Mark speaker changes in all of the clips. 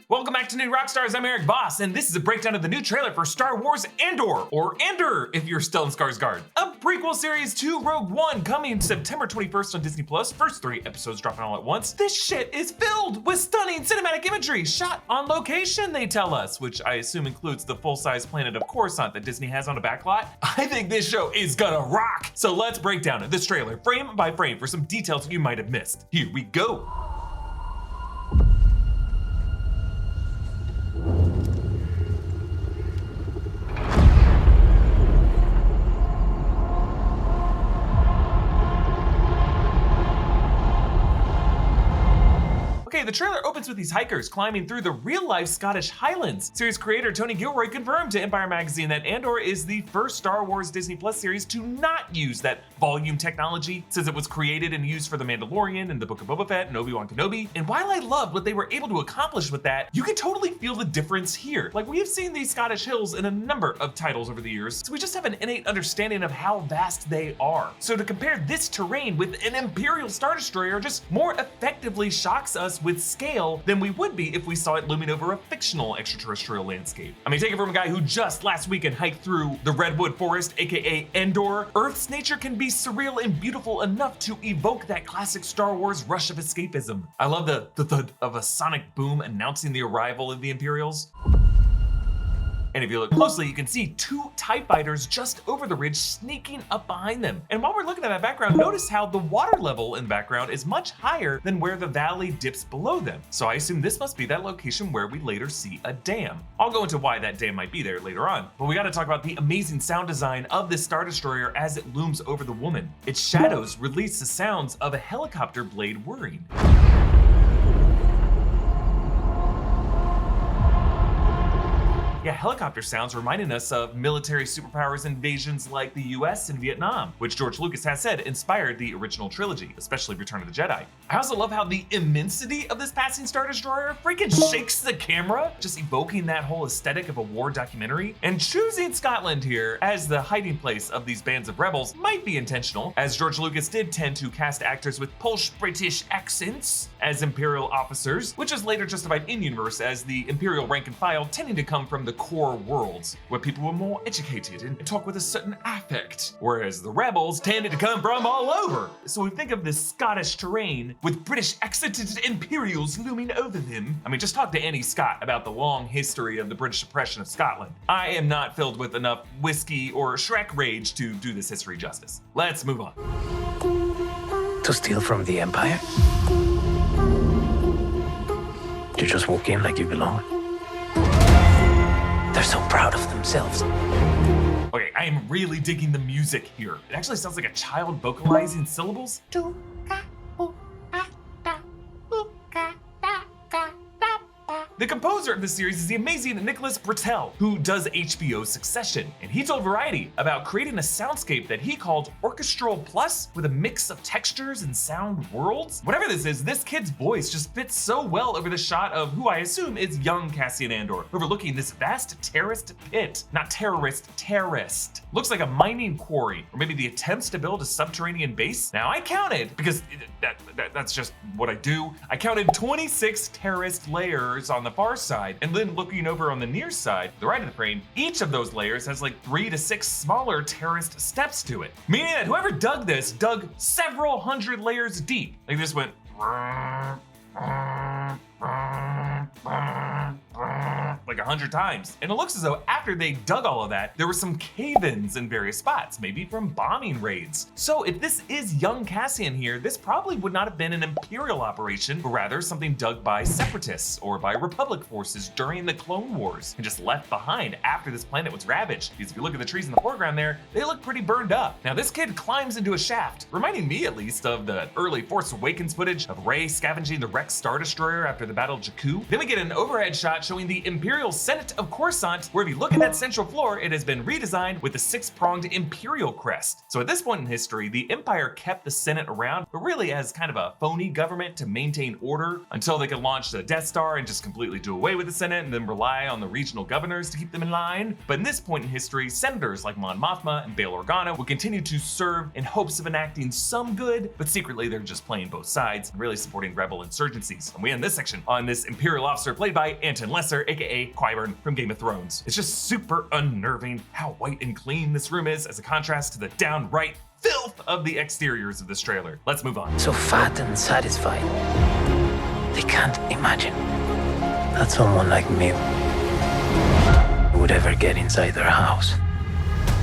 Speaker 1: Welcome back to New Rockstars. I'm Erik Voss, and this is a breakdown of the new trailer for Star Wars Andor, or Andor if you're still in Skarsgård. A prequel series to Rogue One coming September 21st on Disney+. First 3 episodes dropping all at once. This shit is filled with stunning cinematic imagery shot on location, they tell us, which I assume includes the full-size planet of Coruscant that Disney has on a backlot. I think this show is gonna rock. So let's break down this trailer frame by frame for some details you might have missed. Here we go. Okay, the trailer opens with these hikers climbing through the real-life Scottish Highlands. Series creator Tony Gilroy confirmed to Empire magazine that Andor is the first Star Wars Disney Plus series to not use that volume technology, says it was created and used for The Mandalorian and the Book of Boba Fett and Obi-Wan Kenobi. And while I loved what they were able to accomplish with that, you can totally feel the difference here. Like, we have seen these Scottish hills in a number of titles over the years, so we just have an innate understanding of how vast they are. So to compare this terrain with an Imperial Star Destroyer just more effectively shocks us with scale than we would be if we saw it looming over a fictional extraterrestrial landscape. I mean, take it from a guy who just last weekend hiked through the Redwood Forest, aka Andor. Earth's nature can be surreal and beautiful enough to evoke that classic Star Wars rush of escapism. I love the thud of a sonic boom announcing the arrival of the Imperials. And if you look closely, you can see 2 TIE fighters just over the ridge sneaking up behind them. And while we're looking at that background, notice how the water level in the background is much higher than where the valley dips below them. So I assume this must be that location where we later see a dam. I'll go into why that dam might be there later on. But we gotta talk about the amazing sound design of this Star Destroyer as it looms over the woman. Its shadows release the sounds of a helicopter blade whirring. Yeah, helicopter sounds reminding us of military superpowers invasions like the US and Vietnam, which George Lucas has said inspired the original trilogy, especially Return of the Jedi. I also love how the immensity of this passing Star Destroyer freaking shakes the camera, just evoking that whole aesthetic of a war documentary. And choosing Scotland here as the hiding place of these bands of rebels might be intentional, as George Lucas did tend to cast actors with Polish-British accents as Imperial officers, which is later justified in-universe as the Imperial rank and file tending to come from the core worlds, where people were more educated and talk with a certain affect, whereas the rebels tended to come from all over. So we think of this Scottish terrain with British accented Imperials looming over them. I mean, just talk to any Scot about the long history of the British oppression of Scotland. I am not filled with enough whiskey or Shrek rage to do this history justice. Let's move on.
Speaker 2: To steal from the Empire? You just walk in like you belong. They're so proud of themselves.
Speaker 1: Okay, I am really digging the music here. It actually sounds like a child vocalizing syllables. The composer of the series is the amazing Nicholas Britell, who does HBO's Succession, and he told Variety about creating a soundscape that he called Orchestral Plus with a mix of textures and sound worlds. Whatever this is, this kid's voice just fits so well over the shot of who I assume is young Cassian Andor, overlooking this vast terraced pit. Not terrorist, terraced. Looks like a mining quarry, or maybe the attempts to build a subterranean base. Now I counted, because that's just what I do, I counted 26 terraced layers on the far side, and then looking over on the near side, the right of the frame, each of those layers has like 3 to 6 smaller terraced steps to it. Meaning that whoever dug this dug several hundred layers deep. Like this went like 100 times. And it looks as though after they dug all of that, there were some cave-ins in various spots, maybe from bombing raids. So if this is young Cassian here, this probably would not have been an Imperial operation, but rather something dug by Separatists or by Republic forces during the Clone Wars and just left behind after this planet was ravaged. Because if you look at the trees in the foreground there, they look pretty burned up. Now this kid climbs into a shaft, reminding me at least of the early Force Awakens footage of Rey scavenging the wrecked Star Destroyer after the Battle of Jakku. Then we get an overhead shot showing the Imperial Imperial Senate of Coruscant, where if you look at that central floor, it has been redesigned with the 6-pronged Imperial crest. So at this point in history, the Empire kept the Senate around, but really as kind of a phony government to maintain order until they could launch the Death Star and just completely do away with the Senate and then rely on the regional governors to keep them in line. But in this point in history, senators like Mon Mothma and Bail Organa would continue to serve in hopes of enacting some good, but secretly they're just playing both sides and really supporting rebel insurgencies. And we end this section on this Imperial officer played by Anton Lesser, aka Qyburn from Game of Thrones. It's just super unnerving how white and clean this room is as a contrast to the downright filth of the exteriors of this trailer. Let's move on.
Speaker 2: So fat and satisfied. They can't imagine that someone like me would ever get inside their house.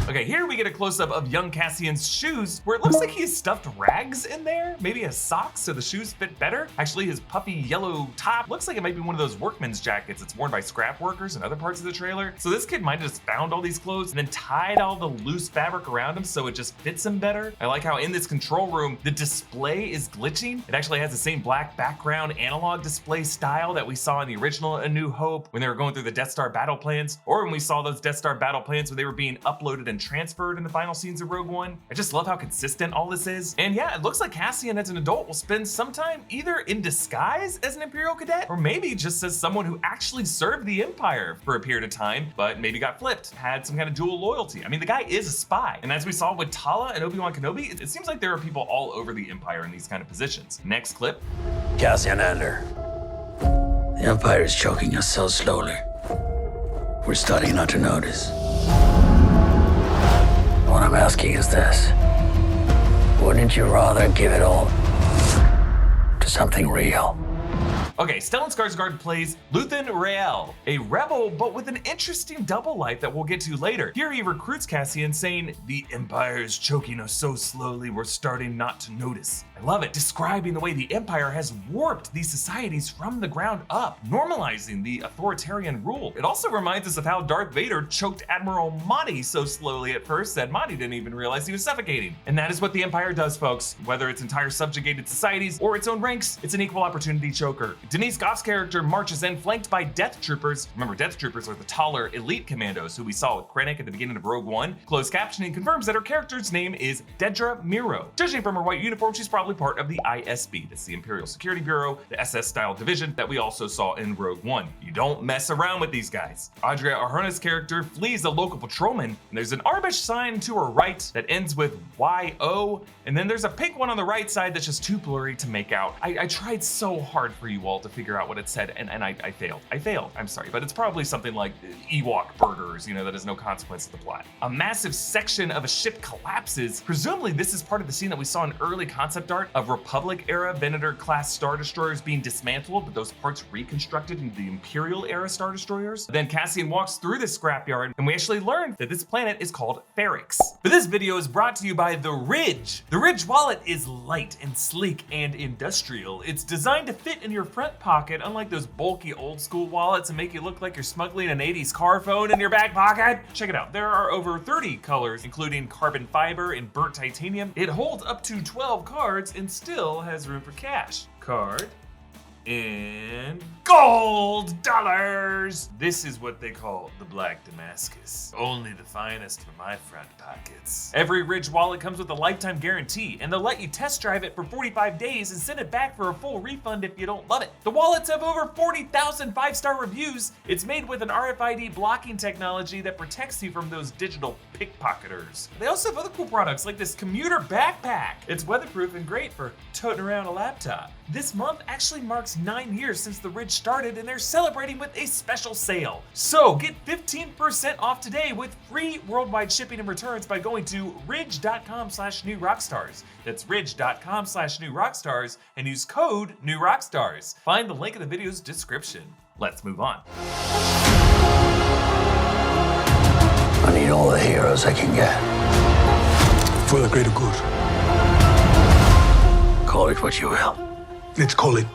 Speaker 1: Okay, here we get a close-up of young Cassian's shoes, where it looks like he's stuffed rags in there, maybe his socks so the shoes fit better. Actually, his puffy yellow top looks like it might be one of those workman's jackets that's worn by scrap workers in other parts of the trailer. So this kid might have just found all these clothes and then tied all the loose fabric around him so it just fits him better. I like how in this control room, the display is glitching. It actually has the same black background analog display style that we saw in the original A New Hope when they were going through the Death Star battle plans, or when we saw those Death Star battle plans when they were being uploaded and transferred in the final scenes of Rogue One. I just love how consistent all this is. And yeah, it looks like Cassian as an adult will spend some time either in disguise as an Imperial cadet, or maybe just as someone who actually served the Empire for a period of time, but maybe got flipped, had some kind of dual loyalty. I mean, the guy is a spy. And as we saw with Tala and Obi-Wan Kenobi, it seems like there are people all over the Empire in these kind of positions. Next clip.
Speaker 3: Cassian Andor. The Empire is choking us so slowly. We're starting not to notice. What I'm asking is this. Wouldn't you rather give it all to something real?
Speaker 1: Okay, Stellan Skarsgård plays Luthen Rael, a rebel but with an interesting double life that we'll get to later. Here he recruits Cassian saying, "The Empire is choking us so slowly we're starting not to notice." I love it, describing the way the Empire has warped these societies from the ground up, normalizing the authoritarian rule. It also reminds us of how Darth Vader choked Admiral Motti so slowly at first that Motti didn't even realize he was suffocating. And that is what the Empire does, folks. Whether it's entire subjugated societies or its own ranks, it's an equal opportunity choker. Denise Goff's character marches in flanked by Death Troopers. Remember, Death Troopers are the taller elite commandos who we saw with Krennic at the beginning of Rogue One. Closed captioning confirms that her character's name is Dedra Miro. Judging from her white uniform, she's probably part of the ISB. That's the Imperial Security Bureau, the SS-style division that we also saw in Rogue One. You don't mess around with these guys. Adria Arjona's character flees a local patrolman, and there's an Arbish sign to her right that ends with YO, and then there's a pink one on the right side that's just too blurry to make out. I tried so hard for you all to figure out what it said, and I failed. I failed, I'm sorry, but it's probably something like Ewok burgers, you know, that has no consequence to the plot. A massive section of a ship collapses. Presumably this is part of the scene that we saw in early concept art of Republic-era Venator-class Star Destroyers being dismantled, but those parts reconstructed into the Imperial-era Star Destroyers. Then Cassian walks through this scrapyard, and we actually learned that this planet is called Ferrix. But this video is brought to you by The Ridge. The Ridge wallet is light and sleek and industrial. It's designed to fit in your front pocket, unlike those bulky old school wallets and make you look like you're smuggling an 80s car phone in your back pocket. Check it out. There are over 30 colors, including carbon fiber and burnt titanium. It holds up to 12 cards and still has room for cash. Card and gold dollars. This is what they call the Black Damascus. Only the finest for my front pockets. Every Ridge wallet comes with a lifetime guarantee, and they'll let you test drive it for 45 days and send it back for a full refund if you don't love it. The wallets have over 40,000 5-star reviews. It's made with an RFID blocking technology that protects you from those digital pickpocketers. They also have other cool products like this commuter backpack. It's weatherproof and great for toting around a laptop. This month actually marks 9 years since the Ridge started, and they're celebrating with a special sale. So get 15% off today with free worldwide shipping and returns by going to ridge.com/newrockstars. That's ridge.com/newrockstars and use code NEWROCKSTARS. Find the link in the video's description. Let's move on.
Speaker 3: I need all the heroes I can get.
Speaker 4: For the greater good.
Speaker 3: Call it what you will.
Speaker 4: Let's call it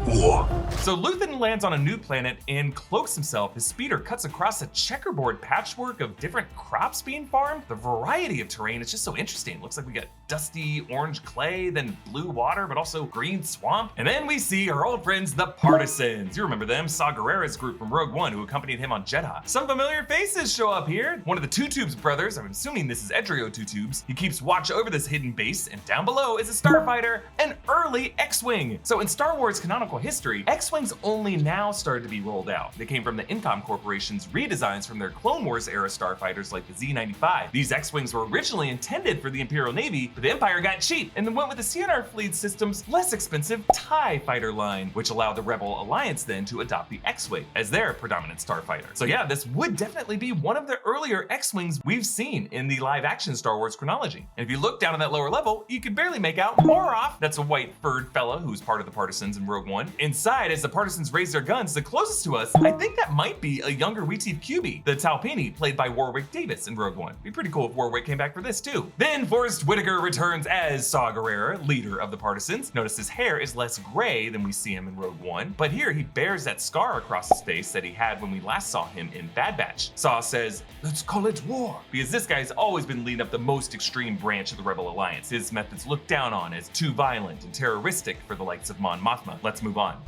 Speaker 4: war.
Speaker 1: So Luthen lands on a new planet and cloaks himself. His speeder cuts across a checkerboard patchwork of different crops being farmed. The variety of terrain is just so interesting. Looks like we got dusty orange clay, then blue water, but also green swamp. And then we see our old friends, the Partisans. You remember them, Saw Gerrera's group from Rogue One who accompanied him on Jedha. Some familiar faces show up here. One of the Two Tubes brothers, I'm assuming this is Edrio Two Tubes, he keeps watch over this hidden base, and down below is a starfighter, an early X-Wing. So in Star Wars canonical history, X-Wings only now started to be rolled out. They came from the Incom Corporation's redesigns from their Clone Wars era starfighters like the Z-95. These X-Wings were originally intended for the Imperial Navy, but the Empire got cheap and then went with the CNR Fleet System's less expensive TIE fighter line, which allowed the Rebel Alliance then to adopt the X-Wing as their predominant starfighter. So yeah, this would definitely be one of the earlier X-Wings we've seen in the live action Star Wars chronology. And if you look down on that lower level, you can barely make out Moroff. That's a white furred fella who's part of the Partisans in Rogue One. Inside, as the Partisans raise their guns, the closest to us, I think that might be a younger Retief QB, the Talpini, played by Warwick Davis in Rogue One. It'd be pretty cool if Warwick came back for this too. Then Forrest Whitaker returns as Saw Gerrera, leader of the Partisans. Notice his hair is less gray than we see him in Rogue One, but here he bears that scar across his face that he had when we last saw him in Bad Batch. Saw says, "Let's call it war," because this guy's always been leading up the most extreme branch of the Rebel Alliance. His methods looked down on as too violent and terroristic for the likes of Mon Mothma. Let's move on.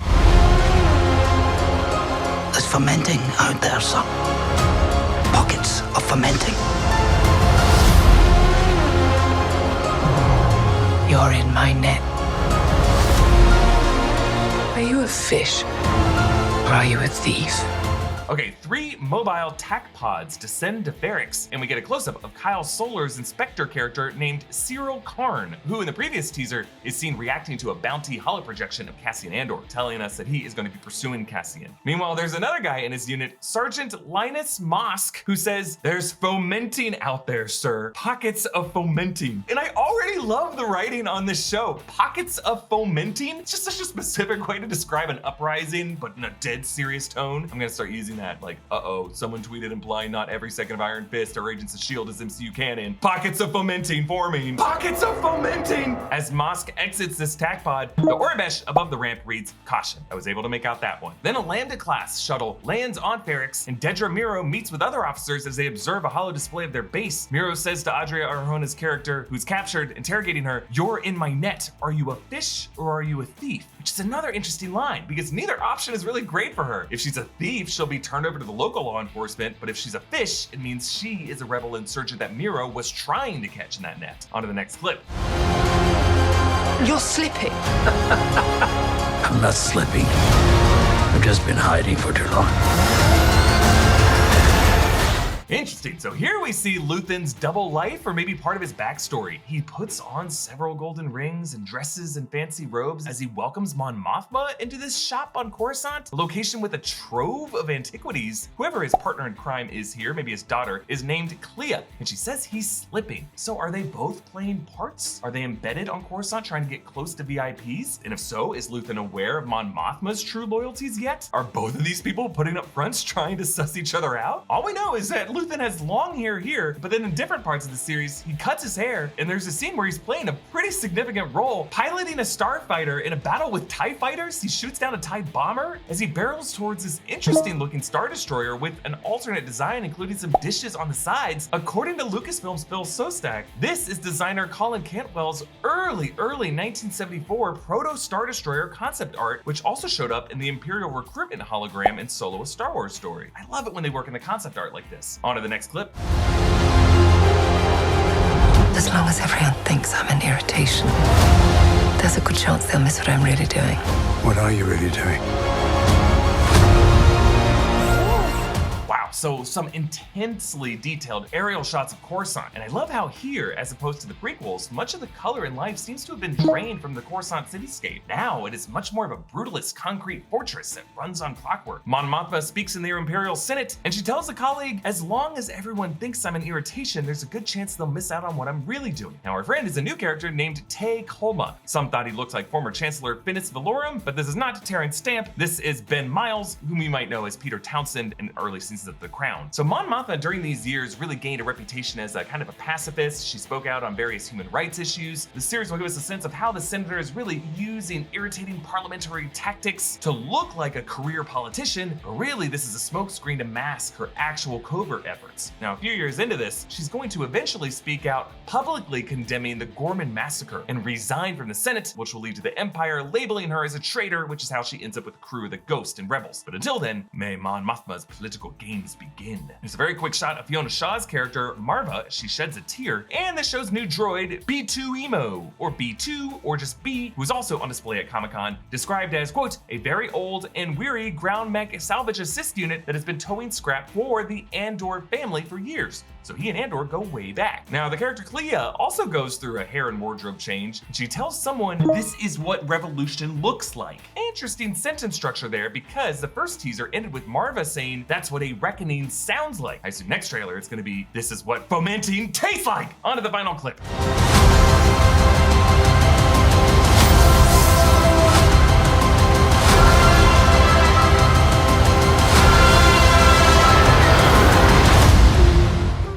Speaker 3: There's fermenting out there, son. Pockets of fermenting.
Speaker 2: You're in my net. Are you a fish? Or are you a thief?
Speaker 1: Okay, 3 mobile tac pods descend to Barracks, and we get a close-up of Kyle Solar's Inspector character named Cyril Karn, who in the previous teaser is seen reacting to a bounty holoprojection of Cassian Andor, telling us that he is going to be pursuing Cassian. Meanwhile, there's another guy in his unit, Sergeant Linus Mosk, who says, "There's fomenting out there, sir. Pockets of fomenting." And I already love the writing on this show. Pockets of fomenting? It's just such a specific way to describe an uprising, but in a dead serious tone. I'm gonna start using that, like, someone tweeted implying not every second of Iron Fist or Agents of S.H.I.E.L.D. is MCU canon. Pockets of fomenting forming. Pockets of fomenting! As Mosk exits this tac pod, the Orbesh above the ramp reads, "Caution." I was able to make out that one. Then a Lambda-class shuttle lands on Ferrix, and Dedra Miro meets with other officers as they observe a holo display of their base. Miro says to Adria Arjona's character, who's captured, interrogating her, "You're in my net. Are you a fish or are you a thief?" Which is another interesting line, because neither option is really great for her. If she's a thief, she'll be turned over to the local law enforcement, but if she's a fish, it means she is a rebel insurgent that Miro was trying to catch in that net. On to the next clip.
Speaker 2: You're slipping.
Speaker 3: I'm not slipping. I've just been hiding for too long.
Speaker 1: Interesting. So here we see Luthen's double life, or maybe part of his backstory. He puts on several golden rings and dresses and fancy robes as he welcomes Mon Mothma into this shop on Coruscant, a location with a trove of antiquities. Whoever his partner in crime is here, maybe his daughter, is named Clea, and she says he's slipping. So are they both playing parts? Are they embedded on Coruscant trying to get close to VIPs? And if so, is Luthen aware of Mon Mothma's true loyalties yet? Are both of these people putting up fronts trying to suss each other out? All we know is that Luthen has long hair here, but then in different parts of the series, he cuts his hair, and there's a scene where he's playing a pretty significant role, piloting a starfighter in a battle with TIE fighters. He shoots down a TIE bomber as he barrels towards this interesting looking Star Destroyer with an alternate design, including some dishes on the sides. According to Lucasfilm's Bill Sostak, this is designer Colin Cantwell's early 1974 proto Star Destroyer concept art, which also showed up in the Imperial recruitment hologram in Solo: A Star Wars Story. I love it when they work in the concept art like this. On to the next clip.
Speaker 2: As long as everyone thinks I'm an irritation, there's a good chance they'll miss what I'm really doing.
Speaker 4: What are you really doing?
Speaker 1: Wow, so some intensely detailed aerial shots of Coruscant, and I love how here, as opposed to the prequels, much of the color and life seems to have been drained from the Coruscant cityscape. Now it is much more of a brutalist concrete fortress that runs on clockwork. Mon Mothma speaks in the Imperial Senate, and she tells a colleague, "As long as everyone thinks I'm an irritation, there's a good chance they'll miss out on what I'm really doing." Now our friend is a new character named Tay Kolma. Some thought he looked like former Chancellor Finis Valorum, but this is not Terrence Stamp. This is Ben Miles, whom you might know as Peter Townsend in early seasons of the crown. So Mon Mothma during these years really gained a reputation as a kind of a pacifist. She spoke out on various human rights issues. The series will give us a sense of how the senator is really using irritating parliamentary tactics to look like a career politician, but really this is a smokescreen to mask her actual covert efforts. Now, a few years into this, she's going to eventually speak out publicly condemning the Gorman massacre and resign from the Senate, which will lead to the Empire labeling her as a traitor, which is how she ends up with the crew of the Ghost and Rebels. But until then, may Mon Mothma's political games begin. There's a very quick shot of Fiona Shaw's character, Marva. She sheds a tear, and this shows new droid B2 Emo, or B2, or just B, who's also on display at Comic-Con, described as, quote, a very old and weary ground mech salvage assist unit that has been towing scrap for the Andor family for years. So he and Andor go way back. Now, the character Clea also goes through a hair and wardrobe change, and she tells someone this is what revolution looks like. Interesting sentence structure there, because the first teaser ended with Marva saying that's what a reckoning sounds like. I assume next trailer it's gonna be this is what fomenting tastes like. On to the final clip.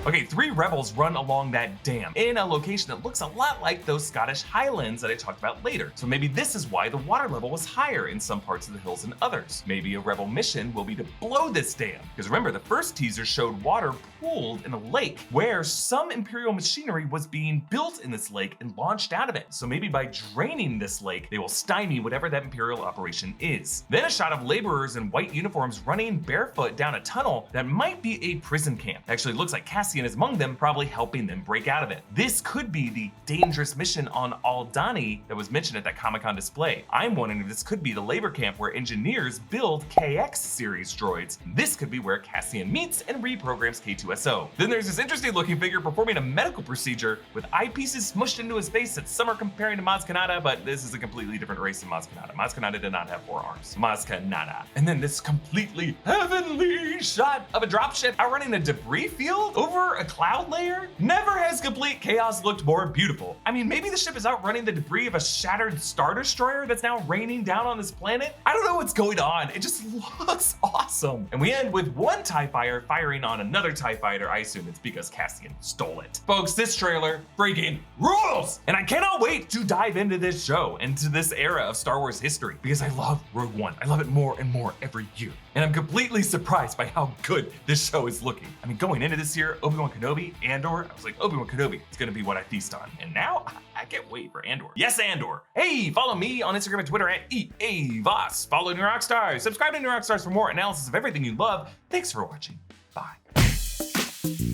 Speaker 1: Okay, 3 rebels run along that dam in a location that looks a lot like those Scottish Highlands that I talked about later. So maybe this is why the water level was higher in some parts of the hills than others. Maybe a rebel mission will be to blow this dam. Because remember, the first teaser showed water pooled in a lake where some Imperial machinery was being built in this lake and launched out of it. So maybe by draining this lake, they will stymie whatever that Imperial operation is. Then a shot of laborers in white uniforms running barefoot down a tunnel that might be a prison camp. Actually, it looks like Cassian is among them, probably helping them break out of it. This could be the dangerous mission on Aldhani that was mentioned at that Comic-Con display. I'm wondering if this could be the labor camp where engineers build KX series droids. This could be where Cassian meets and reprograms K2SO. Then there's this interesting looking figure performing a medical procedure with eyepieces smushed into his face that some are comparing to Maz Kanata, but this is a completely different race than Maz Kanata. Maz Kanata did not have 4 arms. Maz Kanata. And then this completely heavenly shot of a dropship outrunning a debris field over a cloud layer. Never has complete chaos looked more beautiful. I mean, maybe the ship is outrunning the debris of a shattered Star Destroyer that's now raining down on this planet. I don't know what's going on. It just looks awesome. And we end with one TIE fighter firing on another TIE fighter. I assume it's because Cassian stole it. Folks, this trailer freaking rules! And I cannot wait to dive into this show, into this era of Star Wars history, because I love Rogue One. I love it more and more every year. And I'm completely surprised by how good this show is looking. I mean, going into this year, Obi-Wan Kenobi, Andor, I was like, Obi-Wan Kenobi is gonna be what I feast on. And now, I can't wait for Andor. Yes, Andor. Hey, follow me on Instagram and Twitter at Erik Voss. Follow New Rockstars. Subscribe to New Rockstars for more analysis of everything you love. Thanks for watching. Bye.